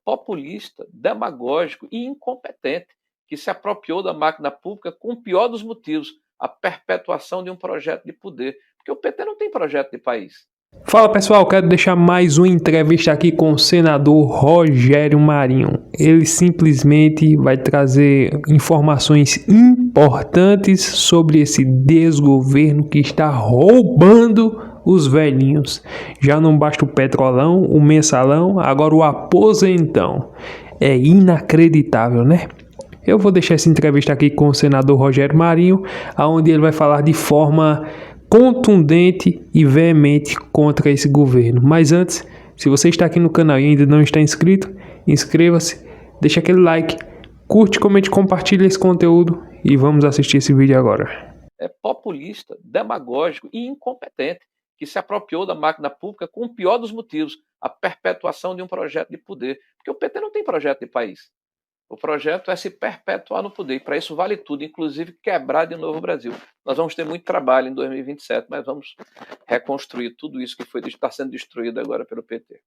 populista, demagógico e incompetente, que se apropriou da máquina pública com o pior dos motivos, a perpetuação de um projeto de poder. Porque o PT não tem projeto de país. Fala pessoal, quero deixar mais uma entrevista aqui com o senador Rogério Marinho. Ele simplesmente vai trazer informações importantes sobre esse desgoverno que está roubando os velhinhos. Já não basta o petrolão, o mensalão, agora o aposentão. É inacreditável, né? Eu vou deixar essa entrevista aqui com o senador Rogério Marinho, onde ele vai falar de forma contundente e veemente contra esse governo. Mas antes, se você está aqui no canal e ainda não está inscrito, inscreva-se, deixa aquele like, curte, comente, compartilha esse conteúdo e vamos assistir esse vídeo agora. É populista, demagógico e incompetente, que se apropriou da máquina pública com o pior dos motivos, a perpetuação de um projeto de poder. Porque o PT não tem projeto de país. O projeto é se perpetuar no poder, e para isso vale tudo, inclusive quebrar de novo o Brasil. Nós vamos ter muito trabalho em 2027, mas vamos reconstruir tudo isso que está sendo destruído agora pelo PT.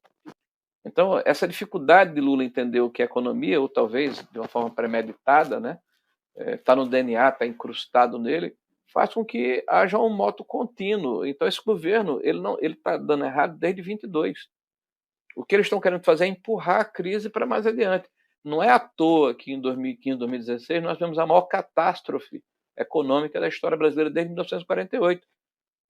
Então, essa dificuldade de Lula entender o que é economia, ou talvez de uma forma premeditada, né, está no DNA, está incrustado nele, faz com que haja um moto contínuo. Então, esse governo ele está dando errado desde 22. O que eles estão querendo fazer é empurrar a crise para mais adiante. Não é à toa que em 2015, 2016, nós vemos a maior catástrofe econômica da história brasileira desde 1948,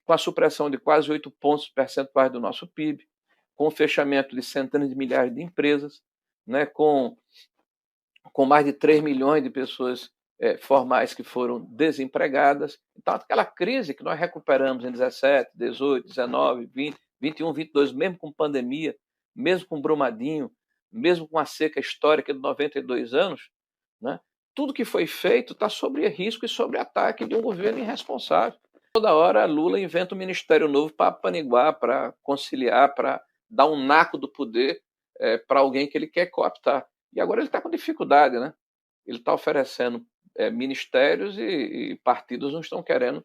com a supressão de quase 8 pontos percentuais do nosso PIB, com o fechamento de centenas de milhares de empresas, né, com mais de 3 milhões de pessoas formais que foram desempregadas. Então, aquela crise que nós recuperamos em 17, 18, 19, 20, 21, 22, mesmo com pandemia, mesmo com Brumadinho, mesmo com a seca histórica de 92 anos, né, tudo que foi feito está sob risco e sob ataque de um governo irresponsável. Toda hora Lula inventa um ministério novo para apaniguar, para conciliar, para dar um naco do poder para alguém que ele quer cooptar. E agora ele está com dificuldade, né? Ele está oferecendo ministérios e partidos não estão querendo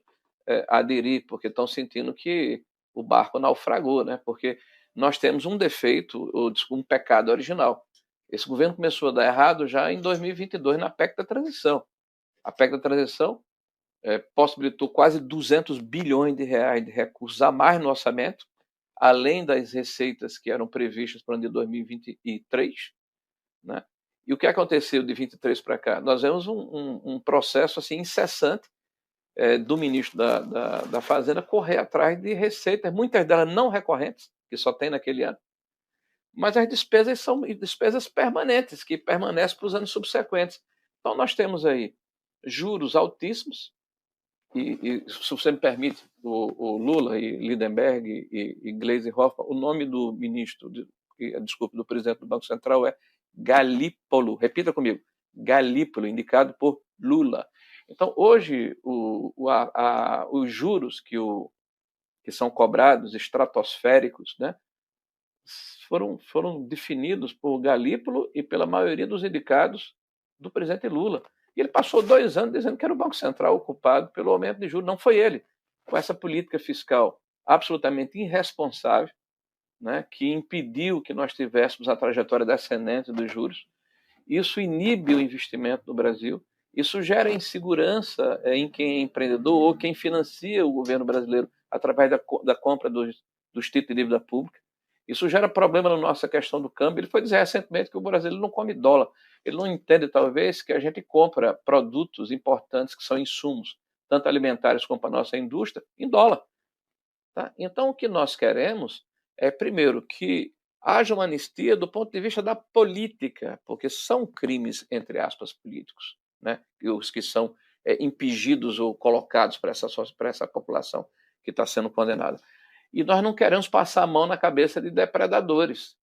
aderir, porque estão sentindo que o barco naufragou, né? Porque nós temos um defeito, um pecado original. Esse governo começou a dar errado já em 2022, na PEC da transição. A PEC da transição possibilitou quase 200 bilhões de reais de recursos a mais no orçamento, além das receitas que eram previstas para o ano de 2023, né? E o que aconteceu de 23 para cá? Nós vemos um processo assim, incessante do ministro da Fazenda correr atrás de receitas, muitas delas não recorrentes, que só tem naquele ano, mas as despesas são despesas permanentes, que permanecem para os anos subsequentes. Então nós temos aí juros altíssimos, e se você me permite, o Lula e Lindenberg e Gleisi Hoffmann, o nome do ministro, do presidente do Banco Central é Galípolo. Repita comigo, Galípolo, indicado por Lula. Então, hoje, os juros que são cobrados, estratosféricos, né, foram definidos por Galípolo e pela maioria dos indicados do presidente Lula. E ele passou 2 anos dizendo que era o Banco Central o culpado pelo aumento de juros. Não foi ele. Com essa política fiscal absolutamente irresponsável, né, que impediu que nós tivéssemos a trajetória descendente dos juros, isso inibe o investimento no Brasil, isso gera insegurança em quem é empreendedor ou quem financia o governo brasileiro através da compra dos títulos de dívida pública. Isso gera problema na nossa questão do câmbio. Ele foi dizer recentemente que o brasileiro não come dólar. Ele não entende, talvez, que a gente compra produtos importantes que são insumos, tanto alimentares como para a nossa indústria, em dólar. Tá? Então, o que nós queremos é, primeiro, que haja uma anistia do ponto de vista da política, porque são crimes, entre aspas, políticos, né? Os que são impingidos ou colocados para essa população que está sendo condenada. E nós não queremos passar a mão na cabeça de depredadores,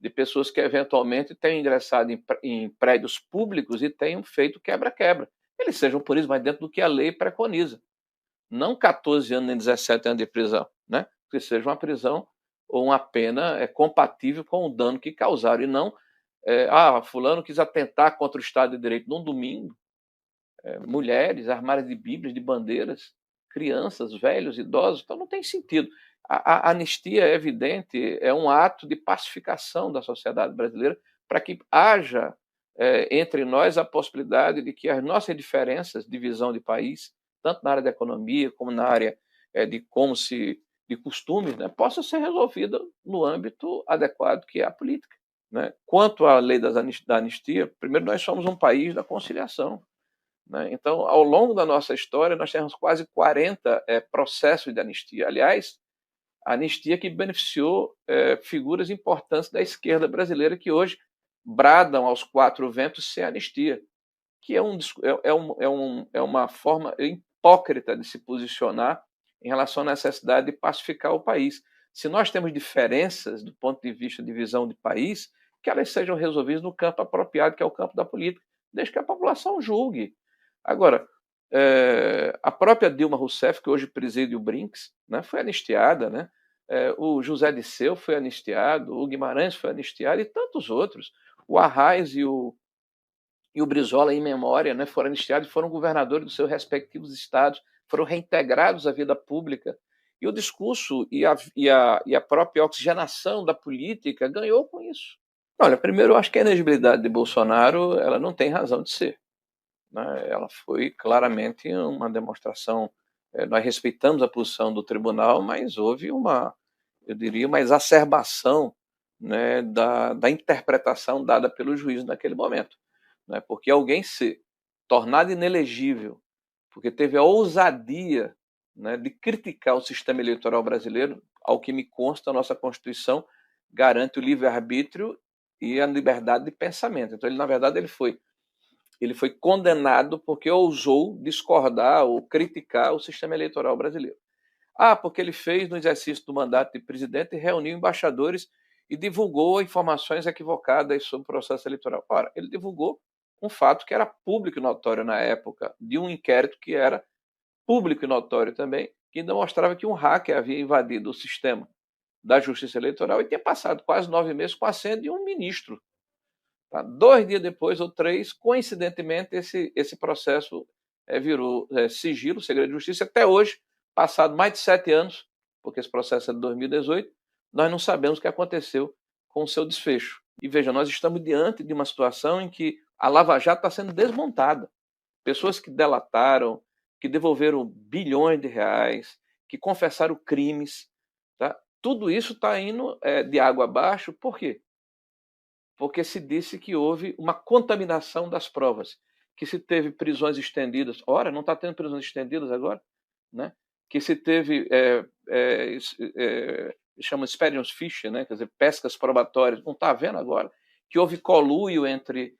de pessoas que eventualmente tenham ingressado em prédios públicos e tenham feito quebra-quebra. Eles sejam por isso, mas dentro do que a lei preconiza. Não 14 anos nem 17 anos de prisão, né? Que seja uma prisão ou uma pena compatível com o dano que causaram, e não, fulano quis atentar contra o Estado de Direito num domingo, mulheres armadas de bíblias, de bandeiras, crianças, velhos, idosos, então não tem sentido. A anistia, é evidente, é um ato de pacificação da sociedade brasileira para que haja entre nós a possibilidade de que as nossas diferenças de visão de país, tanto na área da economia como na área de costumes, né, possa ser resolvida no âmbito adequado que é a política. Né? Quanto à lei da anistia, primeiro, nós somos um país da conciliação. Né? Então, ao longo da nossa história, nós temos quase 40 processos de anistia. Aliás, a anistia que beneficiou figuras importantes da esquerda brasileira que hoje bradam aos quatro ventos sem anistia, que é uma forma hipócrita de se posicionar em relação à necessidade de pacificar o país. Se nós temos diferenças do ponto de vista de visão de país, que elas sejam resolvidas no campo apropriado, que é o campo da política, desde que a população julgue. Agora, a própria Dilma Rousseff, que hoje preside o Brinks, né, foi anistiada, né? O José Disseu foi anistiado, o Guimarães foi anistiado e tantos outros. O Arraes e o Brizola, em memória, né, foram anistiados e foram governadores dos seus respectivos estados, foram reintegrados à vida pública. E o discurso e a própria oxigenação da política ganhou com isso. Olha, primeiro, eu acho que a elegibilidade de Bolsonaro ela não tem razão de ser. Né? Ela foi claramente uma demonstração. Nós respeitamos a posição do tribunal, mas houve eu diria, uma exacerbação, né, da interpretação dada pelo juiz naquele momento. Né? Porque alguém ser tornado inelegível, porque teve a ousadia, né, de criticar o sistema eleitoral brasileiro, ao que me consta, a nossa Constituição garante o livre-arbítrio e a liberdade de pensamento. Então, na verdade, ele foi condenado porque ousou discordar ou criticar o sistema eleitoral brasileiro. Porque ele fez no exercício do mandato de presidente e reuniu embaixadores e divulgou informações equivocadas sobre o processo eleitoral. Ora, ele divulgou um fato que era público e notório na época, de um inquérito que era público e notório também, que demonstrava que um hacker havia invadido o sistema da Justiça Eleitoral e tinha passado quase 9 meses com a senha de um ministro. Tá? 2 dias depois, ou 3, coincidentemente, esse processo virou sigilo, segredo de justiça. Até hoje, passado mais de 7 anos, porque esse processo é de 2018, nós não sabemos o que aconteceu com o seu desfecho. E veja, nós estamos diante de uma situação em que a Lava Jato está sendo desmontada. Pessoas que delataram, que devolveram bilhões de reais, que confessaram crimes, tá? Tudo isso está indo de água abaixo. Por quê? Porque se disse que houve uma contaminação das provas, que se teve prisões estendidas. Ora, não está tendo prisões estendidas agora? Né? Que se teve, chama experience fishing, né? Quer dizer, pescas probatórias, não está havendo agora? Que houve conluio entre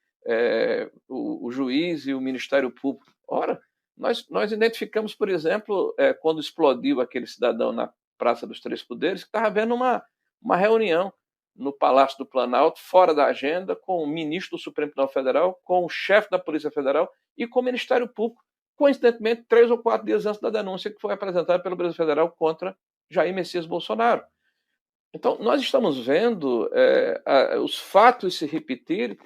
o juiz e o Ministério Público. Ora, nós identificamos, por exemplo, quando explodiu aquele cidadão na Praça dos Três Poderes, que estava havendo uma reunião no Palácio do Planalto, fora da agenda, com o ministro do Supremo Tribunal Federal, com o chefe da Polícia Federal e com o Ministério Público, coincidentemente 3 ou 4 dias antes da denúncia que foi apresentada pelo Brasil Federal contra Jair Messias Bolsonaro. Então, nós estamos vendo os fatos se repetirem,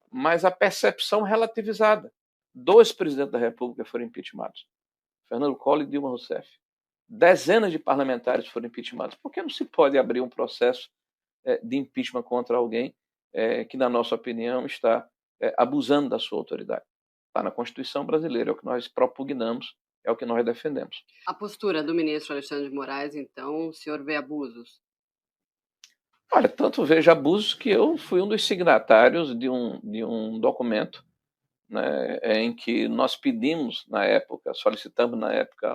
mas a percepção relativizada. 2 presidentes da República foram impeachmentados, Fernando Collor e Dilma Rousseff. Dezenas de parlamentares foram impeachmentados. Por que não se pode abrir um processo de impeachment contra alguém que, na nossa opinião, está abusando da sua autoridade? Está na Constituição brasileira, é o que nós propugnamos, é o que nós defendemos. A postura do ministro Alexandre de Moraes, então, o senhor vê abusos? Olha, tanto vejo abusos que eu fui um dos signatários de um documento, né, em que nós pedimos, na época, solicitamos na época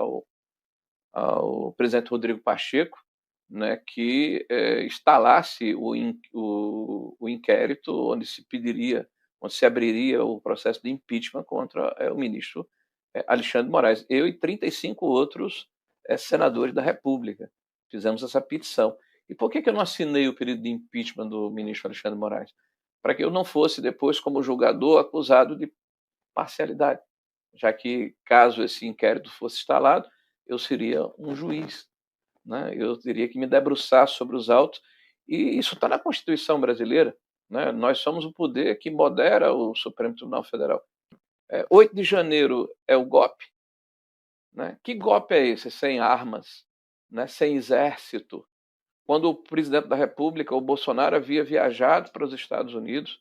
ao presidente Rodrigo Pacheco, né, que instalasse o inquérito onde se abriria o processo de impeachment contra o ministro Alexandre de Moraes. Eu e 35 outros senadores da República fizemos essa petição. E por que eu não assinei o pedido de impeachment do ministro Alexandre de Moraes? Para que eu não fosse depois, como julgador, acusado de parcialidade, já que, caso esse inquérito fosse instalado, eu seria um juiz, né? Eu teria que me debruçar sobre os autos, e isso está na Constituição brasileira, né? Nós somos o poder que modera o Supremo Tribunal Federal. 8 de janeiro é o golpe, né? Que golpe é esse? Sem armas, né? Sem exército. Quando o presidente da República, o Bolsonaro, havia viajado para os Estados Unidos,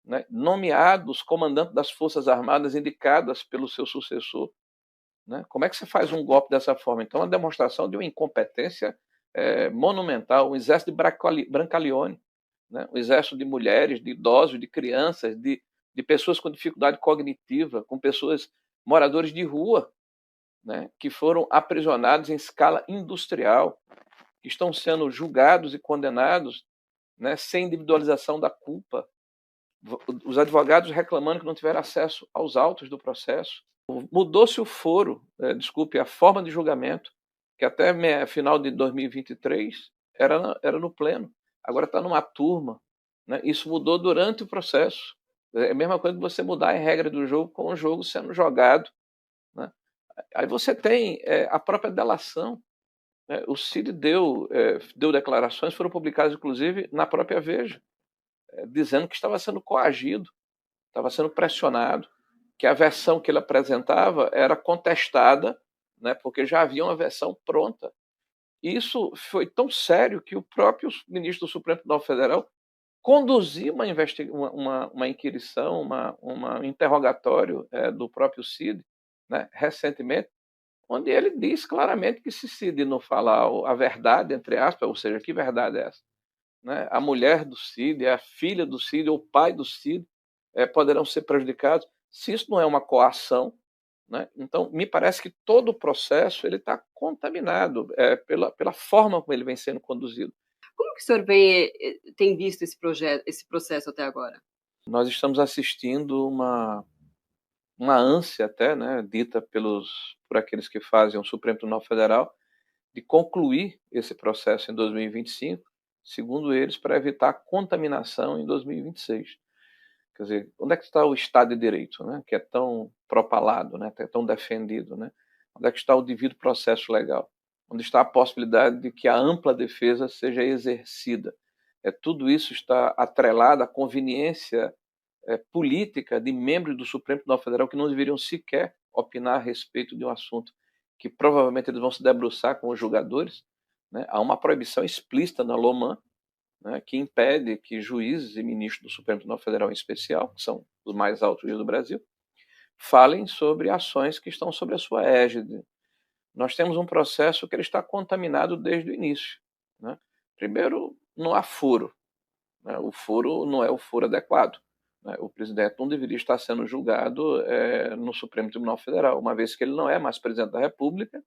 né, nomeados comandantes das Forças Armadas indicadas pelo seu sucessor. Né? Como é que você faz um golpe dessa forma? Então, é uma demonstração de uma incompetência monumental, um exército de Brancaleone, né? Um exército de mulheres, de idosos, de crianças, de pessoas com dificuldade cognitiva, com pessoas, moradores de rua, né? Que foram aprisionados em escala industrial, que estão sendo julgados e condenados, né? Sem individualização da culpa. Os advogados reclamando que não tiveram acesso aos autos do processo. Mudou-se o foro, a forma de julgamento, que até final de 2023 era no pleno, agora está numa turma. Né? Isso mudou durante o processo. É a mesma coisa que você mudar a regra do jogo com o jogo sendo jogado. Né? Aí você tem a própria delação. Né? O Cid deu declarações, foram publicadas inclusive na própria Veja, dizendo que estava sendo coagido, estava sendo pressionado, que a versão que ele apresentava era contestada, né, porque já havia uma versão pronta. Isso foi tão sério que o próprio ministro do Supremo Tribunal Federal conduziu uma inquirição, um interrogatório do próprio Cid, né, recentemente, onde ele diz claramente que se Cid não falar a verdade, entre aspas, ou seja, que verdade é essa? Né? A mulher do Cid, a filha do Cid, ou o pai do Cid poderão ser prejudicados. Se isso não é uma coação, né? Então me parece que todo o processo ele está contaminado pela forma como ele vem sendo conduzido. Como que o senhor tem visto esse processo até agora? Nós estamos assistindo uma ânsia até, né, dita por aqueles que fazem o Supremo Tribunal Federal, de concluir esse processo em 2025, segundo eles, para evitar a contaminação em 2026. Quer dizer, onde é que está o Estado de Direito, né, que é tão propalado, né, é tão defendido? Né? Onde é que está o devido processo legal? Onde está a possibilidade de que a ampla defesa seja exercida? Tudo isso está atrelado à conveniência política de membros do Supremo Tribunal Federal que não deveriam sequer opinar a respeito de um assunto que provavelmente eles vão se debruçar com os julgadores. Né? Há uma proibição explícita na LOMAN, né, que impede que juízes e ministros do Supremo Tribunal Federal, em especial, que são os mais altos juízes do Brasil, falem sobre ações que estão sob a sua égide. Nós temos um processo que ele está contaminado desde o início. Né? Primeiro, não há foro. Né? O foro não é o foro adequado. Né? O presidente não deveria estar sendo julgado no Supremo Tribunal Federal, uma vez que ele não é mais presidente da República,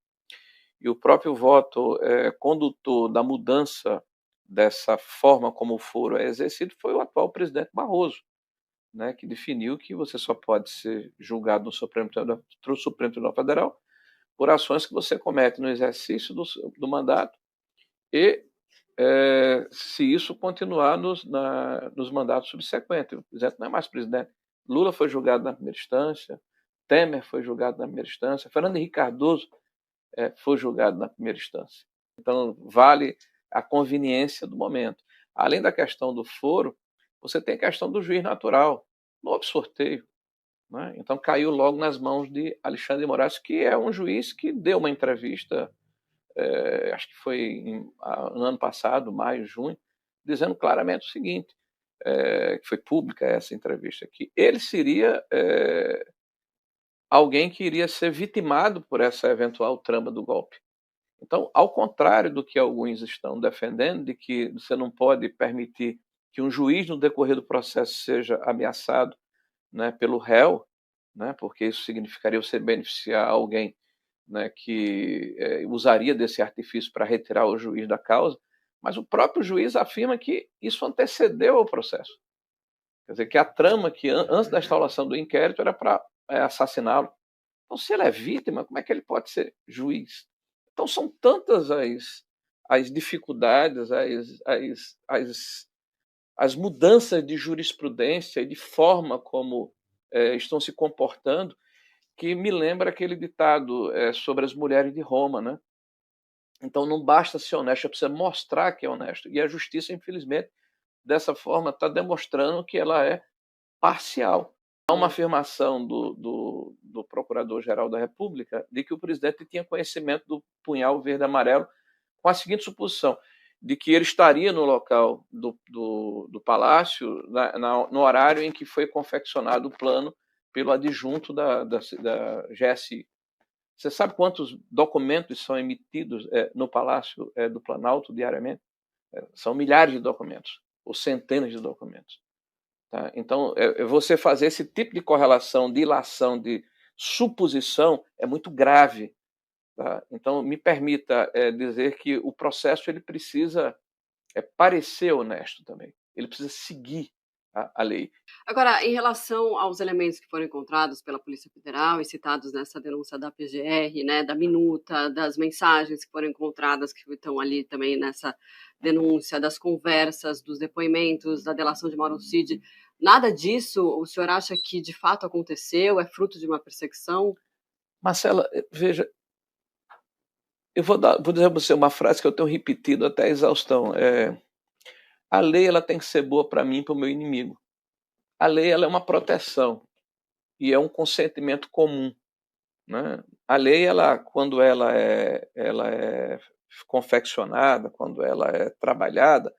e o próprio voto condutor da mudança dessa forma como o foro é exercido foi o atual presidente Barroso, né, que definiu que você só pode ser julgado no Supremo Tribunal Federal por ações que você comete no exercício do mandato e se isso continuar nos mandatos subsequentes. O presidente não é mais presidente. Lula foi julgado na primeira instância, Temer foi julgado na primeira instância, Fernando Henrique Cardoso foi julgado na primeira instância. Então, vale a conveniência do momento. Além da questão do foro, você tem a questão do juiz natural. Não houve sorteio. Né? Então, caiu logo nas mãos de Alexandre de Moraes, que é um juiz que deu uma entrevista, acho que foi no ano passado, maio, junho, dizendo claramente o seguinte, que foi pública essa entrevista, que ele seria alguém que iria ser vitimado por essa eventual trama do golpe. Então, ao contrário do que alguns estão defendendo, de que você não pode permitir que um juiz, no decorrer do processo, seja ameaçado, né, pelo réu, né, porque isso significaria você beneficiar alguém, né, que usaria desse artifício para retirar o juiz da causa, mas o próprio juiz afirma que isso antecedeu ao processo. Quer dizer, que a trama que antes da instauração do inquérito era para assassiná-lo. Então, se ele é vítima, como é que ele pode ser juiz? Então, são tantas as dificuldades, as mudanças de jurisprudência e de forma como estão se comportando, que me lembra aquele ditado sobre as mulheres de Roma. Né? Então, não basta ser honesto, é preciso mostrar que é honesto. E a justiça, infelizmente, dessa forma, está demonstrando que ela é parcial. Há uma afirmação do Procurador-Geral da República de que o presidente tinha conhecimento do punhal verde-amarelo com a seguinte suposição, de que ele estaria no local do Palácio no horário em que foi confeccionado o plano pelo adjunto da GSI. Você sabe quantos documentos são emitidos no Palácio do Planalto diariamente? São milhares de documentos, ou centenas de documentos. Tá? Então, você fazer esse tipo de correlação, de ilação, de suposição, é muito grave. Tá? Então, me permita dizer que o processo ele precisa parecer honesto também. Ele precisa seguir a lei. Agora, em relação aos elementos que foram encontrados pela Polícia Federal e citados nessa denúncia da PGR, né, da minuta, das mensagens que foram encontradas, que estão ali também nessa denúncia, das conversas, dos depoimentos, da delação de Mauro Cid, nada disso o senhor acha que de fato aconteceu? É fruto de uma perseguição? Marcela, veja, eu vou dizer a você uma frase que eu tenho repetido até a exaustão. A lei ela tem que ser boa para mim e para o meu inimigo. A lei ela é uma proteção e é um consentimento comum. Né? A lei, quando ela é confeccionada, quando ela é trabalhada,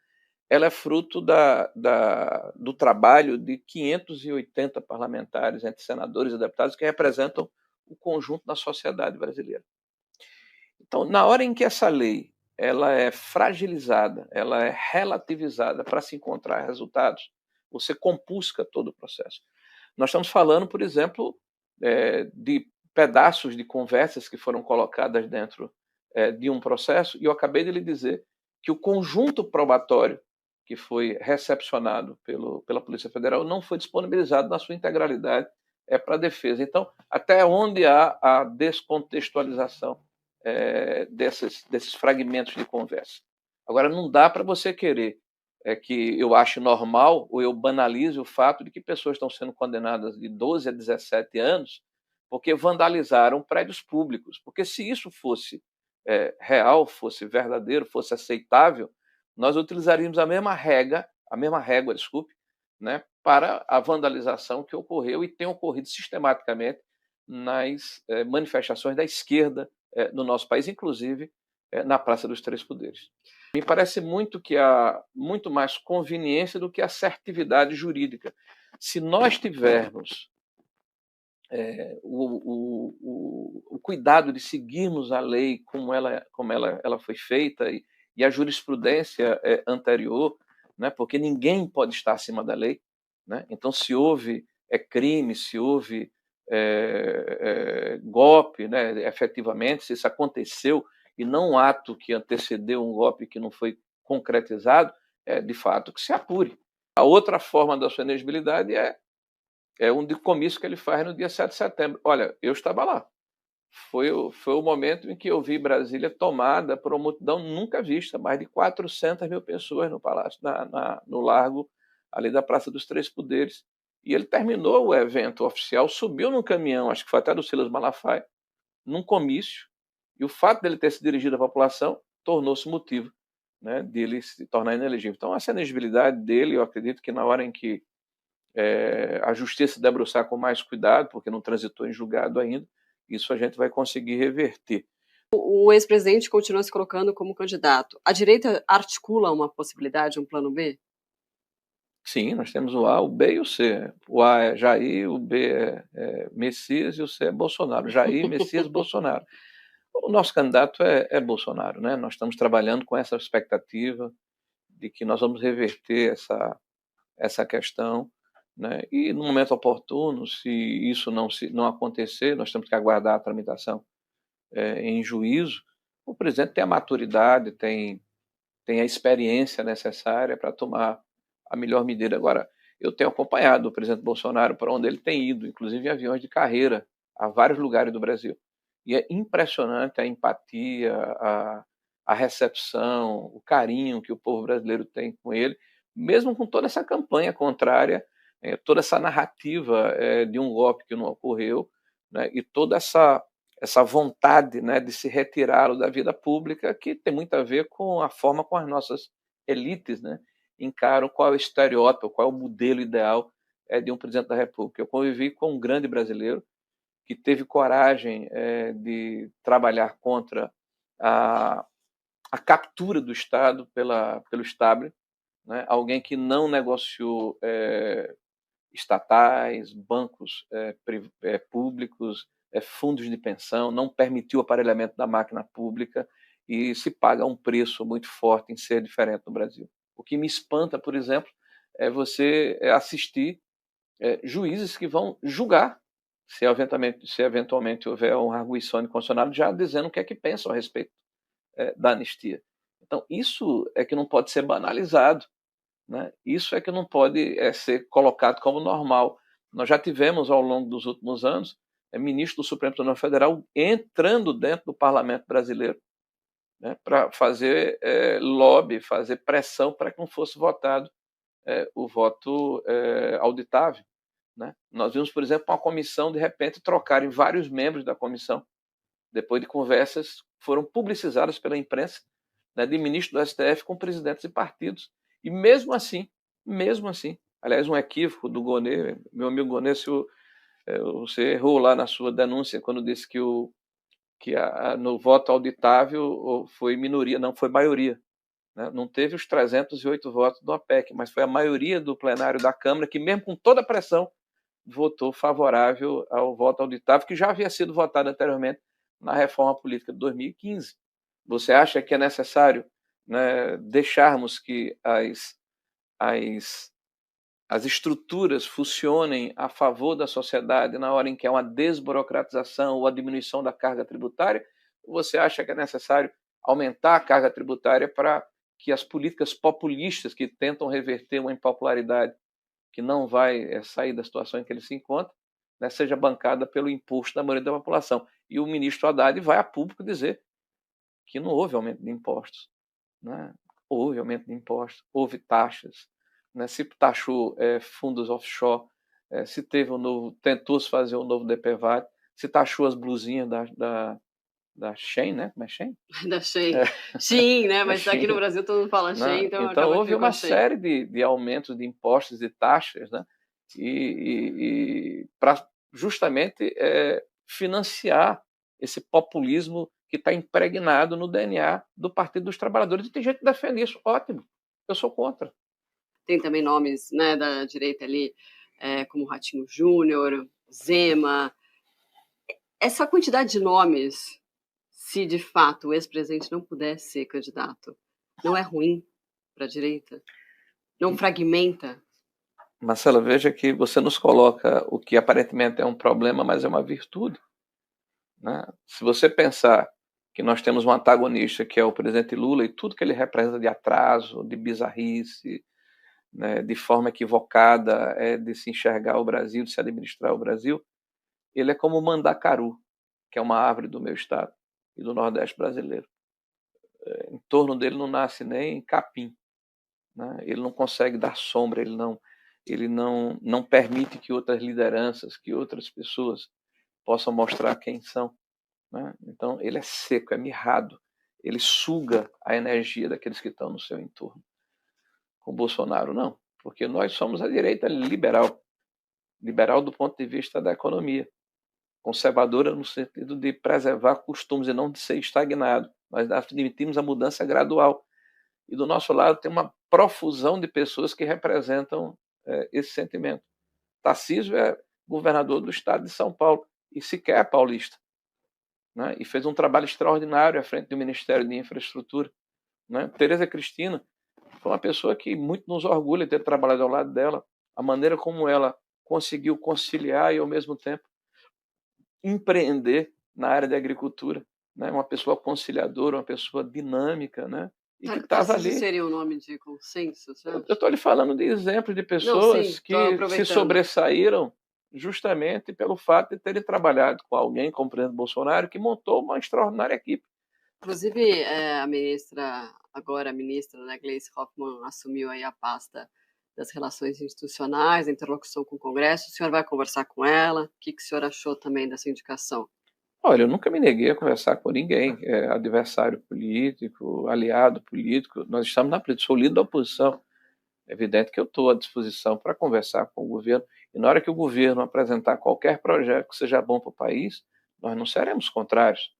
ela é fruto do trabalho de 580 parlamentares, entre senadores e deputados, que representam o conjunto da sociedade brasileira. Então, na hora em que essa lei ela é fragilizada, ela é relativizada para se encontrar resultados, você compusca todo o processo. Nós estamos falando, por exemplo, de pedaços de conversas que foram colocadas dentro de um processo, e eu acabei de lhe dizer que o conjunto probatório que foi recepcionado pela Polícia Federal não foi disponibilizado na sua integralidade para a defesa. Então, até onde há a descontextualização desses fragmentos de conversa? Agora, não dá para você querer que eu ache normal ou eu banalize o fato de que pessoas estão sendo condenadas de 12 a 17 anos porque vandalizaram prédios públicos. Porque se isso fosse real, fosse verdadeiro, fosse aceitável, nós utilizaríamos a mesma régua, desculpe, né, para a vandalização que ocorreu e tem ocorrido sistematicamente nas manifestações da esquerda no nosso país, inclusive na Praça dos Três Poderes. Me parece muito que há muito mais conveniência do que assertividade jurídica. Se nós tivermos o cuidado de seguirmos a lei como ela foi feita e a jurisprudência anterior, né, porque ninguém pode estar acima da lei. Né? Então, se houve crime, se houve golpe, né, efetivamente, se isso aconteceu e não um ato que antecedeu um golpe que não foi concretizado, de fato que se apure. A outra forma da sua inegibilidade é um comício que ele faz no dia 7 de setembro. Olha, eu estava lá. Foi o momento em que eu vi Brasília tomada por uma multidão nunca vista, mais de 400 mil pessoas no Palácio, no largo ali da Praça dos Três Poderes. E ele terminou o evento oficial, subiu num caminhão, acho que foi até do Silas Malafaia, num comício, e o fato dele ter se dirigido à população tornou-se motivo, né, dele se tornar inelegível. Então, essa inegibilidade dele, eu acredito que na hora em que a justiça debruçar com mais cuidado, porque não transitou em julgado ainda, isso a gente vai conseguir reverter. O ex-presidente continua se colocando como candidato. A direita articula uma possibilidade, um plano B? Sim, nós temos o A, o B e o C. O A é Jair, o B é Messias e o C é Bolsonaro. Jair, Messias, Bolsonaro. O nosso candidato é Bolsonaro, né? Nós estamos trabalhando com essa expectativa de que nós vamos reverter essa questão, né? E no momento oportuno, se isso não acontecer, nós temos que aguardar a tramitação em juízo. O presidente tem a maturidade, tem a experiência necessária para tomar a melhor medida. Agora, eu tenho acompanhado o presidente Bolsonaro para onde ele tem ido, inclusive em aviões de carreira, a vários lugares do Brasil. E é impressionante a empatia, a recepção, o carinho que o povo brasileiro tem com ele, mesmo com toda essa campanha contrária, toda essa narrativa de um golpe que não ocorreu, né, e toda essa vontade, né, de se retirá-lo da vida pública, que tem muito a ver com a forma como as nossas elites, né, encaram qual é o estereótipo, qual é o modelo ideal de um presidente da República. Eu convivi com um grande brasileiro que teve coragem de trabalhar contra a captura do Estado pelo establishment, né? Alguém que não negociou estatais, bancos públicos, fundos de pensão, não permitiu o aparelhamento da máquina pública e se paga um preço muito forte em ser diferente no Brasil. O que me espanta, por exemplo, é você assistir juízes que vão julgar, se eventualmente houver uma arguição inconstitucional, já dizendo o que é que pensam a respeito da anistia. Então, isso é que não pode ser banalizado, né? Isso é que não pode ser colocado como normal. Nós já tivemos, ao longo dos últimos anos, ministro do Supremo Tribunal Federal entrando dentro do parlamento brasileiro, né, para fazer lobby, fazer pressão para que não fosse votado o voto auditável. Né? Nós vimos, por exemplo, uma comissão, de repente, trocarem vários membros da comissão, depois de conversas que foram publicizadas pela imprensa, né, de ministro do STF com presidentes de partidos. E mesmo assim, aliás, um equívoco do Gonê, meu amigo Gonê, você errou lá na sua denúncia quando disse que no voto auditável foi minoria, não, foi maioria. Né? Não teve os 308 votos do APEC, mas foi a maioria do plenário da Câmara que, mesmo com toda a pressão, votou favorável ao voto auditável, que já havia sido votado anteriormente na reforma política de 2015. Você acha que é necessário, né, deixarmos que as estruturas funcionem a favor da sociedade na hora em que há uma desburocratização ou a diminuição da carga tributária? Ou você acha que é necessário aumentar a carga tributária para que as políticas populistas que tentam reverter uma impopularidade que não vai sair da situação em que ele se encontra, né, seja bancada pelo imposto da maioria da população? E o ministro Haddad vai a público dizer que não houve aumento de impostos. Né? Houve aumento de impostos, houve taxas, né? Se taxou fundos offshore, se teve tentou-se fazer um novo DPVAT, se taxou as blusinhas da Shein, né? Como é Shein? Da Shein. Shein, né? Mas aqui no Brasil todo mundo fala Shein, então houve uma série de aumentos de impostos e taxas, né? E para justamente financiar esse populismo que está impregnado no DNA do Partido dos Trabalhadores. E tem gente que defende isso. Ótimo. Eu sou contra. Tem também nomes, né, da direita ali, como Ratinho Júnior, Zema. Essa quantidade de nomes, se de fato o ex-presidente não pudesse ser candidato, não é ruim para a direita? Não fragmenta? Marcela, veja que você nos coloca o que aparentemente é um problema, mas é uma virtude. Né? Se você pensar que nós temos um antagonista que é o presidente Lula e tudo que ele representa de atraso, de bizarrice, né, de forma equivocada de se enxergar o Brasil, de se administrar o Brasil, ele é como o mandacaru, que é uma árvore do meu estado e do Nordeste brasileiro. Em torno dele não nasce nem capim. Né? Ele não consegue dar sombra, ele não permite que outras lideranças, que outras pessoas possam mostrar quem são. Né? Então, ele é seco, é mirrado, ele suga a energia daqueles que estão no seu entorno. Com Bolsonaro, não, porque nós somos a direita liberal do ponto de vista da economia, conservadora no sentido de preservar costumes e não de ser estagnado. Nós admitimos a mudança gradual. E do nosso lado tem uma profusão de pessoas que representam esse sentimento. Tarcísio é governador do estado de São Paulo e sequer é paulista. Né? E fez um trabalho extraordinário à frente do Ministério de Infraestrutura. Né? Tereza Cristina foi uma pessoa que muito nos orgulha de ter trabalhado ao lado dela, a maneira como ela conseguiu conciliar e, ao mesmo tempo, empreender na área da agricultura. Né? Uma pessoa conciliadora, uma pessoa dinâmica, né? E que estava ali. Seria um nome de consenso, certo? Eu estou lhe falando de exemplos de pessoas que se sobressaíram justamente pelo fato de terem trabalhado com alguém como o presidente Bolsonaro, que montou uma extraordinária equipe. Inclusive, a ministra, né, Gleisi Hoffmann, assumiu aí a pasta das relações institucionais, a interlocução com o Congresso. O senhor vai conversar com ela? O que o senhor achou também dessa indicação? Olha, eu nunca me neguei a conversar com ninguém, adversário político, aliado político. Nós estamos na política, sou líder da oposição. É evidente que eu estou à disposição para conversar com o governo. E na hora que o governo apresentar qualquer projeto que seja bom para o país, nós não seremos contrários.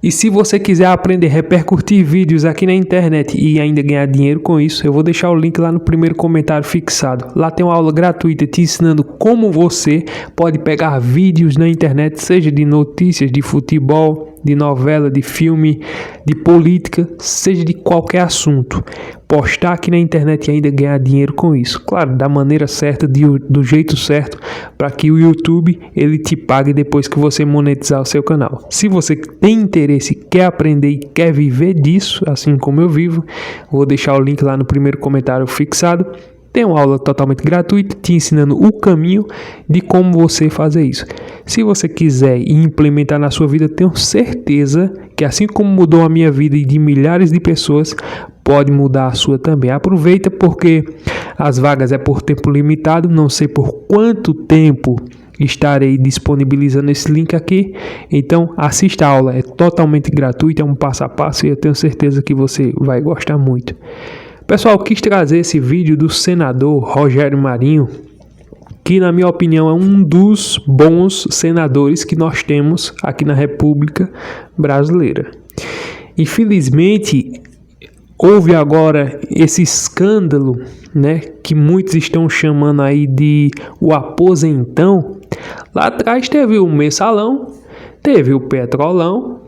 E se você quiser aprender a repercutir vídeos aqui na internet e ainda ganhar dinheiro com isso, eu vou deixar o link lá no primeiro comentário fixado. Lá tem uma aula gratuita te ensinando como você pode pegar vídeos na internet, seja de notícias, de futebol, de novela, de filme, de política, seja de qualquer assunto. Postar aqui na internet e ainda ganhar dinheiro com isso. Claro, da maneira certa, do jeito certo, para que o YouTube ele te pague depois que você monetizar o seu canal. Se você tem interesse, quer aprender e quer viver disso, assim como eu vivo, vou deixar o link lá no primeiro comentário fixado. Tem uma aula totalmente gratuita te ensinando o caminho de como você fazer isso. Se você quiser implementar na sua vida, tenho certeza que assim como mudou a minha vida e de milhares de pessoas, pode mudar a sua também. Aproveita porque as vagas é por tempo limitado, não sei por quanto tempo estarei disponibilizando esse link aqui. Então assista a aula, é totalmente gratuita, é um passo a passo e eu tenho certeza que você vai gostar muito. Pessoal, quis trazer esse vídeo do senador Rogério Marinho, que na minha opinião é um dos bons senadores que nós temos aqui na República Brasileira. Infelizmente, houve agora esse escândalo, né, que muitos estão chamando aí de o aposentão. Lá atrás teve o mensalão, teve o petrolão,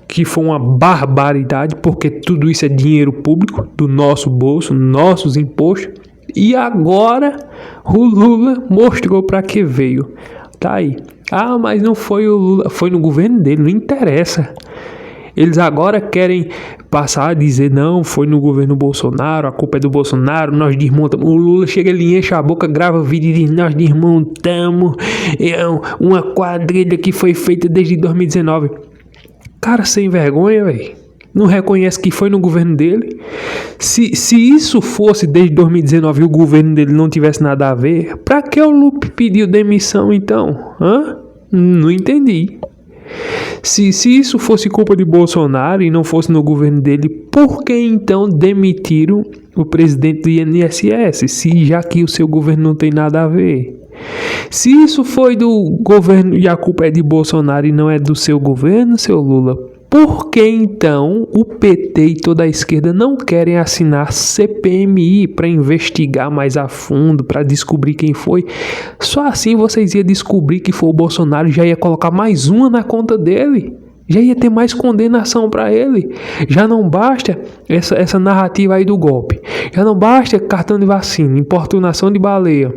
que foi uma barbaridade, porque tudo isso é dinheiro público, do nosso bolso, nossos impostos. E agora o Lula mostrou para que veio. Tá aí. Ah, mas não foi o Lula, foi no governo dele, não interessa. Eles agora querem passar a dizer, não, foi no governo Bolsonaro, a culpa é do Bolsonaro, nós desmontamos. O Lula chega ali, enche a boca, grava vídeo e diz, nós desmontamos uma quadrilha que foi feita desde 2019. Cara sem vergonha, velho. Não reconhece que foi no governo dele. Se isso fosse desde 2019 e o governo dele não tivesse nada a ver, pra que o Lupe pediu demissão então? Não entendi. Se isso fosse culpa de Bolsonaro e não fosse no governo dele, por que então demitiram o presidente do INSS? Se já que o seu governo não tem nada a ver. Se isso foi do governo e a culpa é de Bolsonaro e não é do seu governo, seu Lula, por que então o PT e toda a esquerda não querem assinar CPMI para investigar mais a fundo, para descobrir quem foi? Só assim vocês iam descobrir que foi o Bolsonaro e já ia colocar mais uma na conta dele. Já ia ter mais condenação para ele. Já não basta essa narrativa aí do golpe. Já não basta cartão de vacina, importunação de baleia,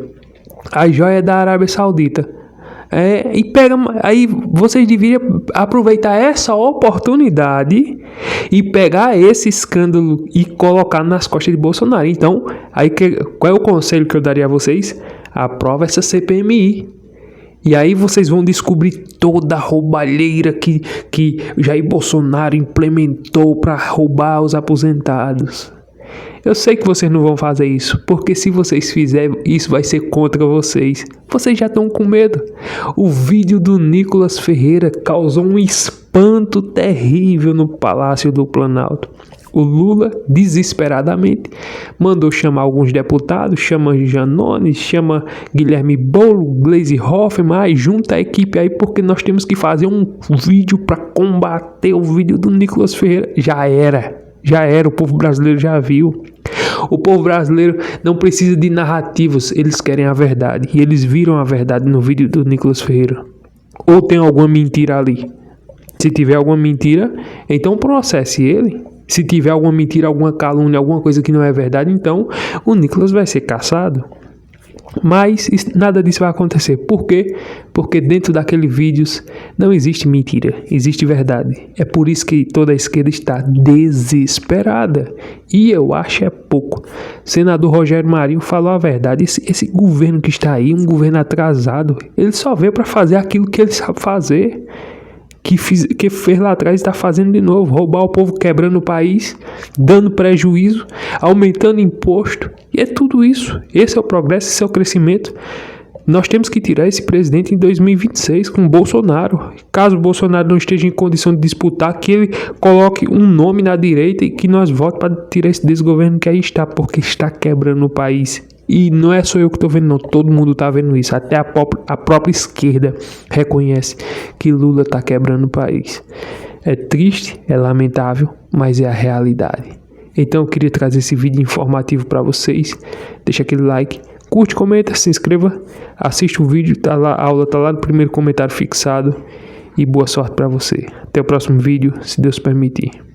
a joia da Arábia Saudita. Aí vocês deveriam aproveitar essa oportunidade e pegar esse escândalo e colocar nas costas de Bolsonaro. Então, qual é o conselho que eu daria a vocês? Aprova essa CPMI. E aí vocês vão descobrir toda a roubalheira que Jair Bolsonaro implementou para roubar os aposentados. Eu sei que vocês não vão fazer isso, porque se vocês fizerem, isso vai ser contra vocês. Vocês já estão com medo. O vídeo do Nicolas Ferreira causou um espanto terrível no Palácio do Planalto. O Lula, desesperadamente, mandou chamar alguns deputados, chama Janones, chama Guilherme Boulos, Gleisi Hoffmann, aí junta a equipe aí porque nós temos que fazer um vídeo para combater o vídeo do Nicolas Ferreira. Já era, o povo brasileiro já viu. O povo brasileiro não precisa de narrativas, eles querem a verdade. E eles viram a verdade no vídeo do Nicolas Ferreira. Ou tem alguma mentira ali? Se tiver alguma mentira, então processe ele. Se tiver alguma mentira, alguma calúnia, alguma coisa que não é verdade, então o Nicolas vai ser caçado. Mas nada disso vai acontecer. Por quê? Porque dentro daqueles vídeos não existe mentira, existe verdade. É por isso que toda a esquerda está desesperada. E eu acho é pouco. Senador Rogério Marinho falou a verdade. Esse governo que está aí, um governo atrasado, ele só veio para fazer aquilo que ele sabe fazer. Que fez lá atrás e está fazendo de novo, roubar o povo, quebrando o país, dando prejuízo, aumentando imposto, e é tudo isso. Esse é o progresso, esse é o crescimento. Nós temos que tirar esse presidente em 2026 com o Bolsonaro. Caso o Bolsonaro não esteja em condição de disputar, que ele coloque um nome na direita e que nós votemos para tirar esse desgoverno que aí está, porque está quebrando o país. E não é só eu que estou vendo, não. Todo mundo está vendo isso. Até a própria esquerda reconhece que Lula está quebrando o país. É triste, é lamentável, mas é a realidade. Então eu queria trazer esse vídeo informativo para vocês. Deixa aquele like, curte, comenta, se inscreva, assiste o vídeo, a aula tá lá no primeiro comentário fixado. E boa sorte para você. Até o próximo vídeo, se Deus permitir.